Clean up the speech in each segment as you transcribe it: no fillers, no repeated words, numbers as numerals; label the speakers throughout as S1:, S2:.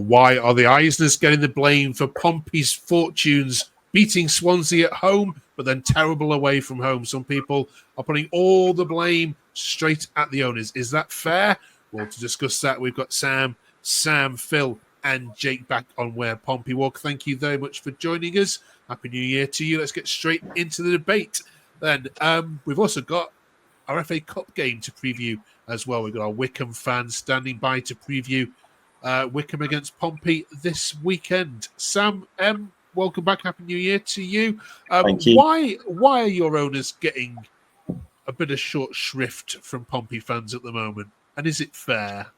S1: Why are the Eisners getting the blame for Pompey's fortunes beating Swansea at home, but then terrible away from home? Some people are putting all the blame straight at the owners. Is that fair? Well, to discuss that, we've got Sam, Phil, and Jake back on Where Pompey Walk. Thank you very much for joining us. Happy New Year to you. Let's get straight into the debate. Then we've also got our FA Cup game to preview as well. We've got our Wycombe fans standing by to preview Wycombe against Pompey this weekend. Sam, welcome back. Happy New Year to you.
S2: Thank you.
S1: Why are your owners getting a bit of short shrift from Pompey fans at the moment? And is it fair?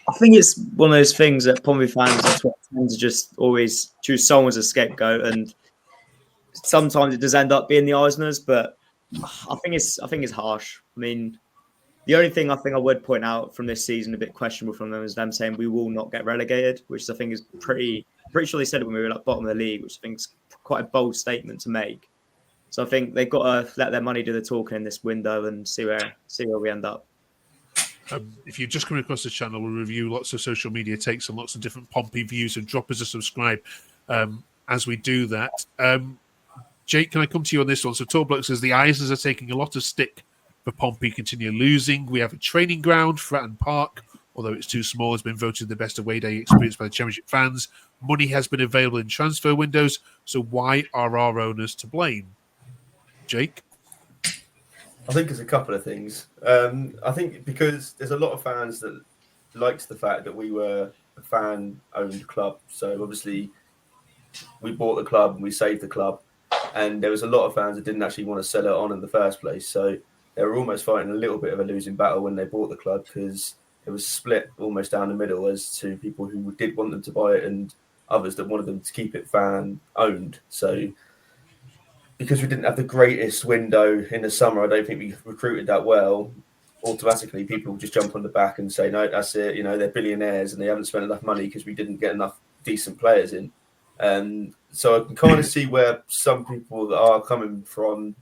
S2: I think it's one of those things that Pompey fans tend to just always choose someone as a scapegoat, and sometimes it does end up being the Eisners. But I think it's harsh. I mean, the only thing I think I would point out from this season, a bit questionable from them, is them saying we will not get relegated, which I think is pretty sure they said it when we were like bottom of the league, which I think is quite a bold statement to make. So I think they've got to let their money do the talking in this window and see where we end up.
S1: If you're just coming across the channel, we review lots of social media takes and lots of different Pompey views, and drop us a subscribe as we do that. Jake, can I come to you on this one? So Tall Bloke says the Eisners are taking a lot of stick for Pompey continue losing. We have a training ground, Fratton Park, although it's too small, has been voted the best away day experience by the Championship fans. Money has been available in transfer windows, so why are our owners to blame? Jake?
S3: I think it's a couple of things. I think because there's a lot of fans that liked the fact that we were a fan-owned club. So obviously we bought the club and we saved the club. And there was a lot of fans that didn't actually want to sell it on in the first place. So they were almost fighting a little bit of a losing battle when they bought the club, because it was split almost down the middle as to people who did want them to buy it and others that wanted them to keep it fan-owned. So because we didn't have the greatest window in the summer, I don't think we recruited that well. Automatically, people just jump on the back and say, no, that's it. You know, they're billionaires and they haven't spent enough money because we didn't get enough decent players in. So I can kind of see where some people that are coming from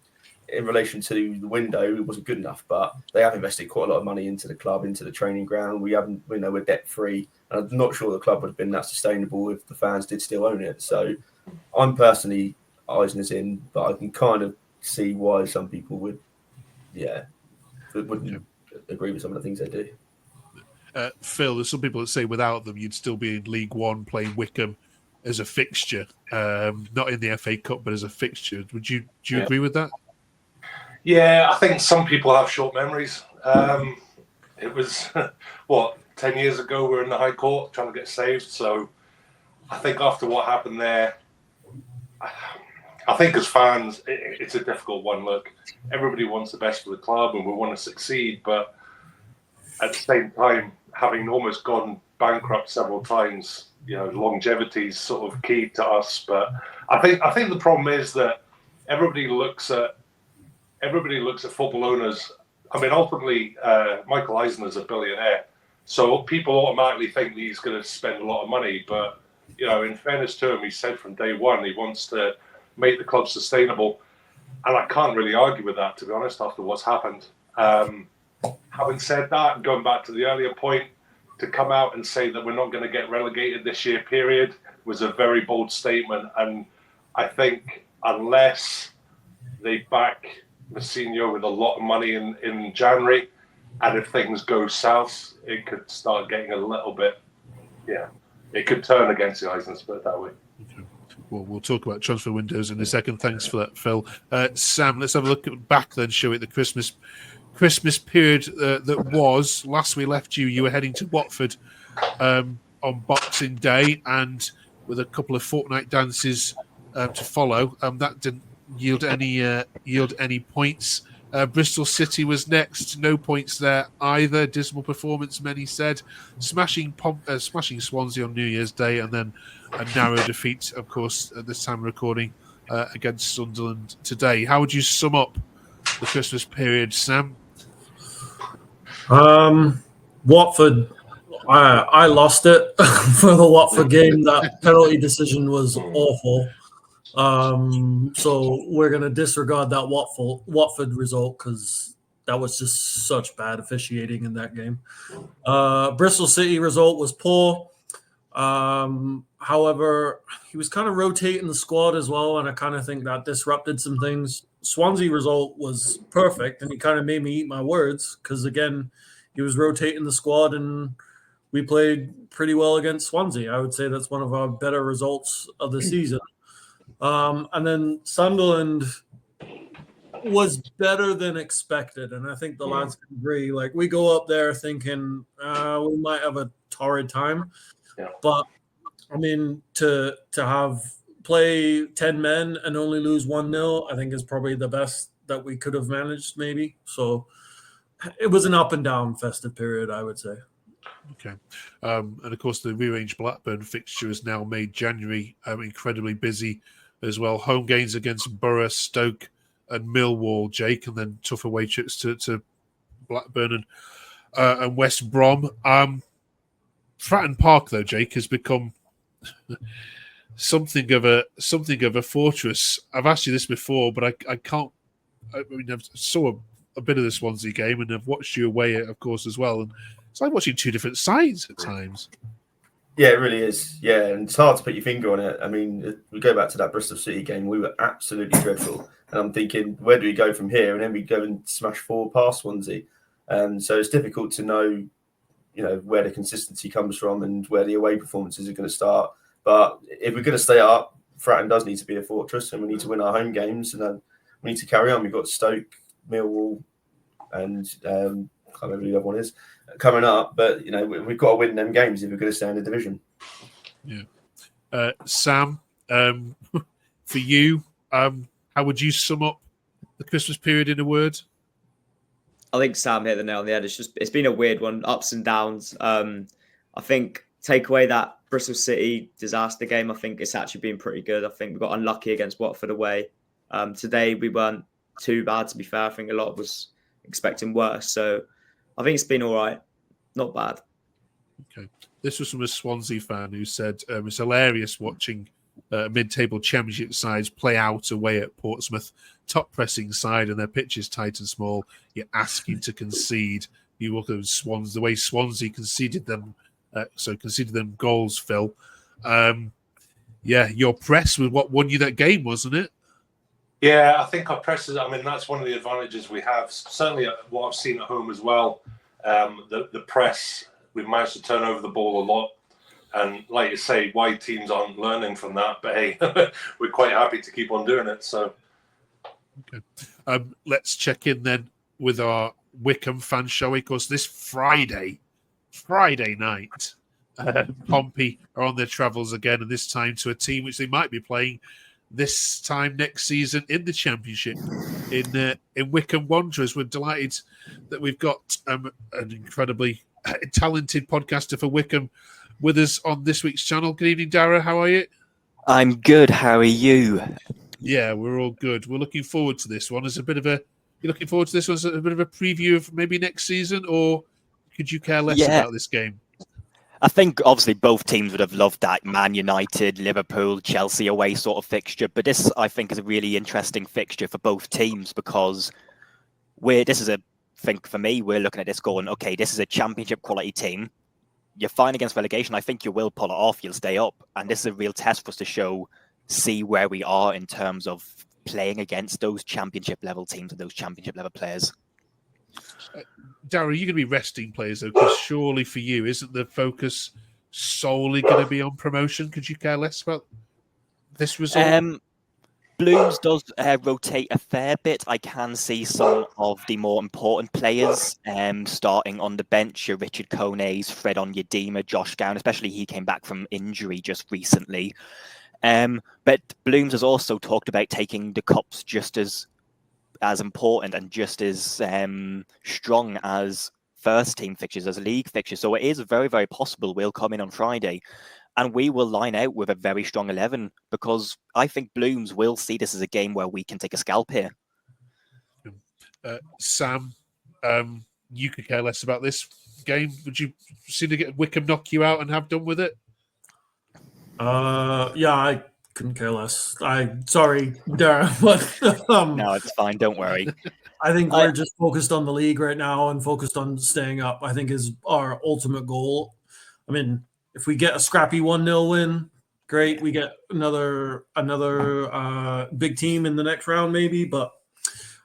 S3: in relation to the window. It wasn't good enough, but they have invested quite a lot of money into the club, into the training ground. We're debt free. And I'm not sure the club would have been that sustainable if the fans did still own it. So I'm personally Eisner's in, but I can kind of see why some people wouldn't agree with some of the things they do.
S1: Phil, there's some people that say without them you'd still be in League One playing Wycombe as a fixture, not in the FA Cup but as a fixture. Do you agree with that?
S4: Yeah, I think some people have short memories. It was 10 years ago we were in the High Court trying to get saved, so I think after what happened there, I think as fans, it's a difficult one. Look, everybody wants the best for the club and we want to succeed, but at the same time, having almost gone bankrupt several times, longevity is sort of key to us. But I think the problem is that everybody looks at football owners. I mean, ultimately, Michael Eisner is a billionaire, so people automatically think he's going to spend a lot of money. But in fairness to him, he said from day one he wants to make the club sustainable, and I can't really argue with that, to be honest, after what's happened. Having said that, and going back to the earlier point, to come out and say that we're not going to get relegated this year, period, was a very bold statement. And I think unless they back Mousinho with a lot of money in January, and if things go south, it could start getting a little bit, it could turn against the Eisners, put it that way.
S1: Okay. Well, we'll talk about transfer windows in a second. Thanks for that, Phil. Sam, let's have a look back then, show it the Christmas period that was. Last we left you were heading to Watford on Boxing Day, and with a couple of fortnight dances to follow. That didn't yield any points. Bristol City was next. No points there either. Dismal performance, many said. Smashing Swansea on New Year's Day, and then a narrow defeat, of course, at this time of recording, against Sunderland today. How would you sum up the Christmas period, Sam?
S5: Watford, I lost it for the Watford game. That penalty decision was awful. So we're going to disregard that Watford result because that was just such bad officiating in that game. Bristol City result was poor. However, he was kind of rotating the squad as well, and I kind of think that disrupted some things. Swansea result was perfect, and he kind of made me eat my words because, again, he was rotating the squad, and we played pretty well against Swansea. I would say that's one of our better results of the season. And then Sunderland was better than expected, and I think the lads can agree. Like, we go up there thinking we might have a torrid time, but I mean, to have play 10 men and only lose 1-0, I think is probably the best that we could have managed, maybe. So it was an up and down festive period, I would say.
S1: Okay. And of course, the rearranged Blackburn fixture has now made January incredibly busy as well. Home games against Borough, Stoke, and Millwall, Jake, and then tough away trips to Blackburn and West Brom. Fratton Park, though, Jake, has become something of a fortress. I've asked you this before, but I can't. I mean, I saw a bit of the Swansea game, and I've watched you away, of course, as well. And it's like watching two different sides at times.
S3: Yeah, it really is. Yeah, and it's hard to put your finger on it. I mean, we go back to that Bristol City game. We were absolutely dreadful, and I'm thinking, where do we go from here? And then we go and smash 4 past Swansea. So it's difficult to know, where the consistency comes from and where the away performances are going to start. But if we're going to stay up, Fratton does need to be a fortress, and we need to win our home games, and then we need to carry on. We've got Stoke, Millwall, and can't remember who the other one is coming up. But we've got to win them games if we're going to stay in the division.
S1: Yeah, Sam, for you, how would you sum up the Christmas period in a word?
S2: I think Sam hit the nail on the head. It's been a weird one, ups and downs. I think take away that Bristol City disaster game, I think it's actually been pretty good. I think we got unlucky against Watford away. Today we weren't too bad, to be fair. I think a lot of us expecting worse. So I think it's been all right. Not bad.
S1: Okay. This was from a Swansea fan who said it's hilarious watching mid-table championship sides play out away at Portsmouth. Top pressing side and their pitch is tight and small. You're asking to concede. You look at Swans, the way Swansea conceded them goals, Phil. Your press was what won you that game, wasn't it?
S4: Yeah, I think our press is, that's one of the advantages we have. Certainly what I've seen at home as well. The press, we've managed to turn over the ball a lot. And like you say, why teams aren't learning from that. But hey, we're quite happy to keep on doing it. So,
S1: okay. Let's check in then with our Wycombe fan show. Of course, this Friday night, Pompey are on their travels again, and this time to a team which they might be playing this time next season in the Championship in Wycombe Wanderers. We're delighted that we've got an incredibly talented podcaster for Wycombe with us on this week's channel. Good evening, Dara. How are you?
S6: I'm good. How are you?
S1: Yeah, we're all good. We're looking forward to this one. You're looking forward to this one as a bit of a preview of maybe next season, or could you care less about this game?
S6: I think obviously both teams would have loved that Man United, Liverpool, Chelsea away sort of fixture. But this, I think, is a really interesting fixture for both teams because for me, we're looking at this going, okay, this is a championship quality team. You're fine against relegation. I think you will pull it off. You'll stay up. And this is a real test for us to see where we are in terms of playing against those championship level teams and those championship level players.
S1: Darryl, are you going to be resting players, though? Because surely for you, isn't the focus solely going to be on promotion? Could you care less about this result?
S6: Blooms does rotate a fair bit. I can see some of the more important players starting on the bench. Your Richard Kone's, Fred Onyedinma, Josh Gown, especially he came back from injury just recently. But Blooms has also talked about taking the cups just as important and just as strong as first team fixtures, as league fixtures. So it is very, very possible we'll come in on Friday and we will line out with a very strong 11 because I think Blooms will see this as a game where we can take a scalp here.
S1: Sam, you could care less about this game. Would you see to get Wycombe knock you out and have done with it?
S5: Yeah, I couldn't care less. Sorry, Dara, but
S6: no, it's fine. Don't worry.
S5: I think we're just focused on the league right now and focused on staying up. I think is our ultimate goal. I mean, If we get a scrappy 1-0 win, great. We get another big team in the next round, maybe. But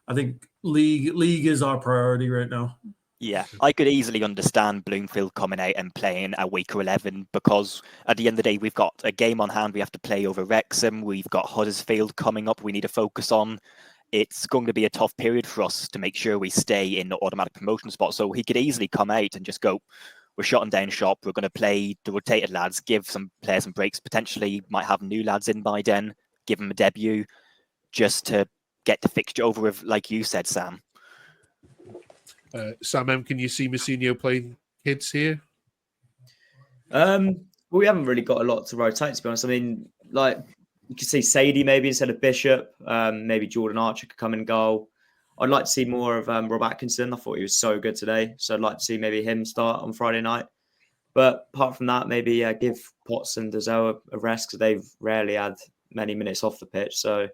S5: I think league is our priority right now.
S6: Yeah, I could easily understand Bloomfield coming out and playing a weaker 11 because at the end of the day, we've got a game on hand. We have to play over Wrexham. We've got Huddersfield coming up. We need to focus on. It's going to be a tough period for us to make sure we stay in the automatic promotion spot. So he could easily come out and just go, we're shutting down shop. We're going to play the rotated lads, give some players some breaks. Potentially might have new lads in by then, give them a debut just to get the fixture over with, like you said, Sam.
S1: Sam M, can you see Mousinho playing kids here?
S2: We haven't really got a lot to rotate, to be honest. I mean, like, you could see Sadie maybe instead of Bishop. Maybe Jordan Archer could come in goal. I'd like to see more of Rob Atkinson. I thought he was so good today. So I'd like to see maybe him start on Friday night. But apart from that, maybe give Potts and Dozel a rest because they've rarely had many minutes off the pitch. So,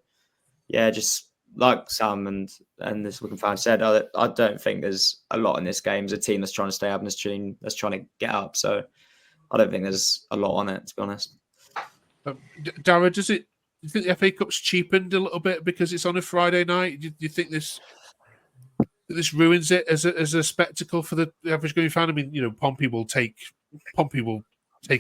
S2: yeah, just like Sam and this Wycombe fan said, I don't think there's a lot in this game. It's a team that's trying to stay up and a team that's trying to get up. So I don't think there's a lot on it, to be honest.
S1: Dara, do you think the FA Cup's cheapened a little bit because it's on a Friday night? Do you think this ruins it as a spectacle for the average going fan? I mean, Pompey will take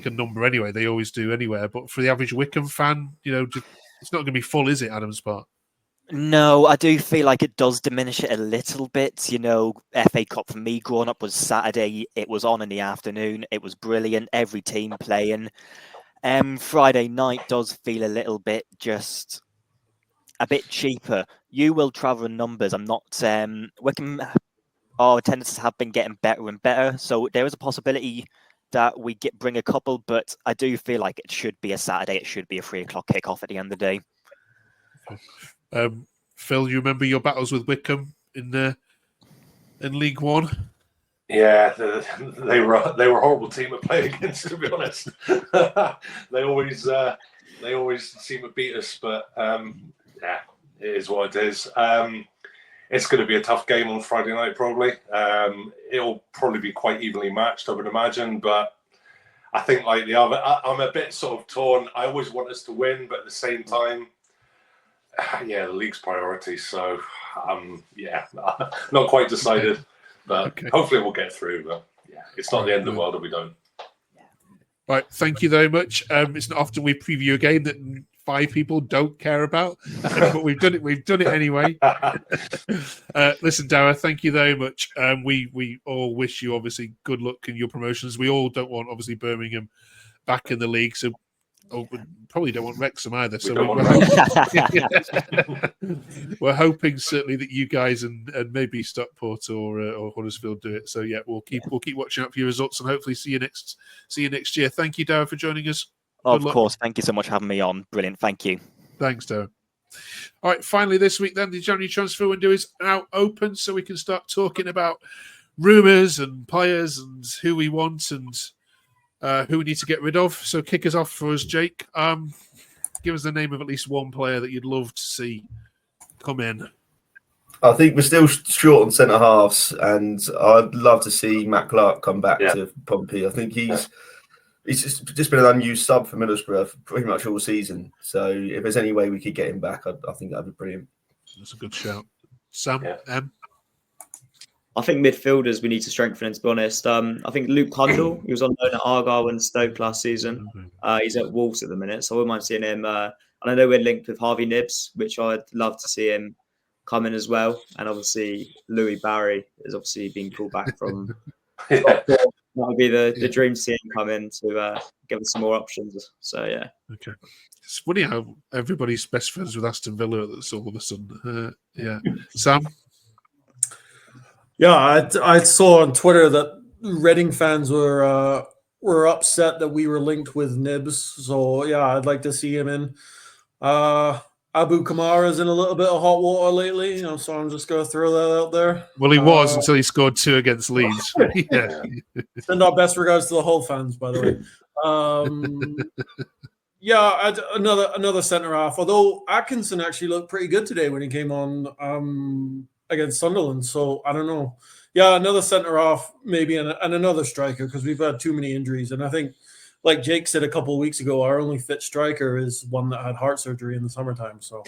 S1: a number anyway. They always do anywhere. But for the average Wycombe fan, it's not going to be full, is it, Adams Park?
S6: No, I do feel like it does diminish it a little bit. FA Cup for me growing up was Saturday. It was on in the afternoon. It was brilliant. Every team playing. Friday night does feel a little bit just a bit cheaper. You will travel in numbers. I'm not Wycombe. Our attendances have been getting better and better, so there is a possibility that we bring a couple. But I do feel like it should be a Saturday. It should be a 3:00 kickoff at the end of the day.
S1: Phil, you remember your battles with Wycombe in League One?
S4: Yeah, they were a horrible team to play against, to be honest. They always seem to beat us, but yeah, it is what it is. It's going to be a tough game on Friday night, probably. It'll probably be quite evenly matched, I would imagine, but I think like the other, I'm a bit sort of torn. I always want us to win, but at the same time, yeah, the league's priority. So, yeah, not quite decided, but hopefully we'll get through. But yeah, it's not the end of the world if we don't.
S1: Right, thank you very much. It's not often we preview a game that 5 people don't care about, but we've done it. We've done it anyway. Listen, Dara, thank you very much. We all wish you obviously good luck in your promotions. We all don't want obviously Birmingham back in the league, so we probably don't want Wrexham either. So we're hoping certainly that you guys and maybe Stockport or Huddersfield do it. So yeah, we'll keep watching out for your results and hopefully see you next year. Thank you, Dara, for joining us.
S6: Of course. Thank you so much for having me on. Brilliant. Thank you.
S1: Thanks, Dara. All right, finally this week then, the January transfer window is now open, so we can start talking about rumours and players and who we want and who we need to get rid of. So kick us off for us, Jake. Give us the name of at least one player that you'd love to see come in.
S3: I think we're still short on centre halves, and I'd love to see Matt Clark come back to Pompey. I think he's just been an unused sub for Middlesbrough for pretty much all season. So if there's any way we could get him back, I think that'd be brilliant.
S1: That's a good shout. Sam,
S2: I think midfielders we need to strengthen, to be honest. I think Luke Cundle, he was on loan at Argyle and Stoke last season. He's at Wolves at the minute, so I wouldn't mind seeing him. And I know we're linked with Harvey Nibbs, which I'd love to see him come in as well. And obviously Louis Barry is obviously being called back from... That would be the dream to see him come in to give us some more options. So, yeah.
S1: Okay. It's funny how everybody's best friends with Aston Villa all of a sudden. Yeah. Sam?
S5: Yeah, I saw on Twitter that Reading fans were upset that we were linked with Nibbs. So, yeah, I'd like to see him in. Abu Kamara's in a little bit of hot water lately, so I'm just going to throw that out there.
S1: Well, he was until he scored 2 against Leeds. Yeah.
S5: Send our best regards to the Hull fans, by the way. Yeah, another centre half. Although Atkinson actually looked pretty good today when he came on against Sunderland. So I don't know. Yeah, another centre half maybe, and another striker because we've had too many injuries, and I think like Jake said a couple of weeks ago, our only fit striker is one that had heart surgery in the summertime. So,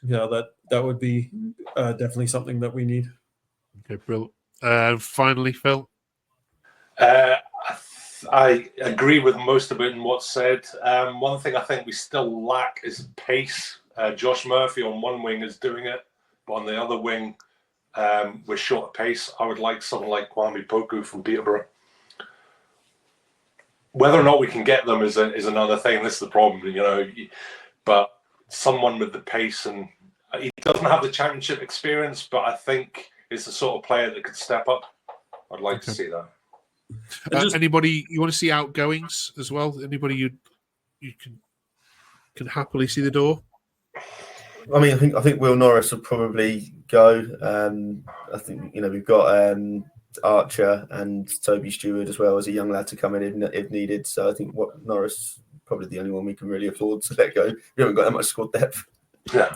S5: yeah, that would be definitely something that we need.
S1: Okay, brilliant. Finally, Phil.
S4: I agree with most of it in what's said. One thing I think we still lack is pace. Josh Murphy on one wing is doing it, but on the other wing, we're short of pace. I would like someone like Kwame Poku from Peterborough. Whether or not we can get them is another thing. This is the problem, but someone with the pace, and he doesn't have the championship experience, but I think is the sort of player that could step up. I'd like to see that.
S1: Anybody you want to see outgoings as well? Anybody you can happily see the door?
S3: I mean, I think Will Norris will probably go. I think we've got Archer and Toby Stewart as well as a young lad to come in if needed. So I think Norris probably the only one we can really afford to let go. We haven't got that much squad depth.
S4: Yeah,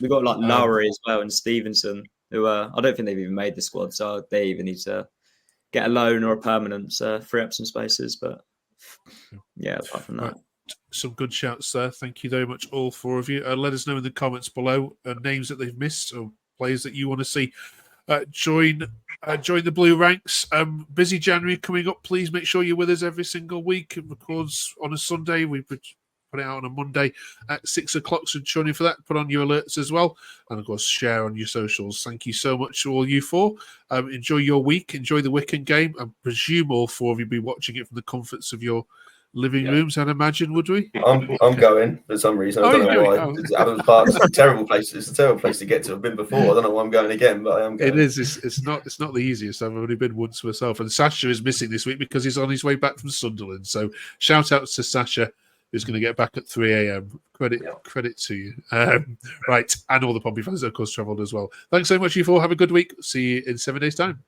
S2: we've got like Lowry as well and Stevenson, who I don't think they've even made the squad, so they even need to get a loan or a permanent, free up some spaces. But yeah, apart from that.
S1: Right. Some good shouts there. Thank you very much, all four of you. Let us know in the comments below names that they've missed or players that you want to see join the blue ranks. Busy January coming up. Please make sure you're with us every single week. It records on a Sunday. We put it out on a Monday at 6 o'clock. So join in for that. Put on your alerts as well, and of course share on your socials. Thank you so much to all you four. Enjoy your week. Enjoy the Wycombe game. I presume all four of you will be watching it from the comforts of your living rooms, I'd imagine, would we?
S3: I'm going for some reason. I don't know why. Adams Park's a terrible place. It's a terrible place to get to. I've been before. I don't know why I'm going again, but I am going.
S1: It is. It's not the easiest. I've only been once myself. And Sasha is missing this week because he's on his way back from Sunderland. So shout out to Sasha, who's going to get back at 3 a.m. Credit to you. Right. And all the Pompey fans that, of course, travelled as well. Thanks so much, you four. Have a good week. See you in 7 days' time.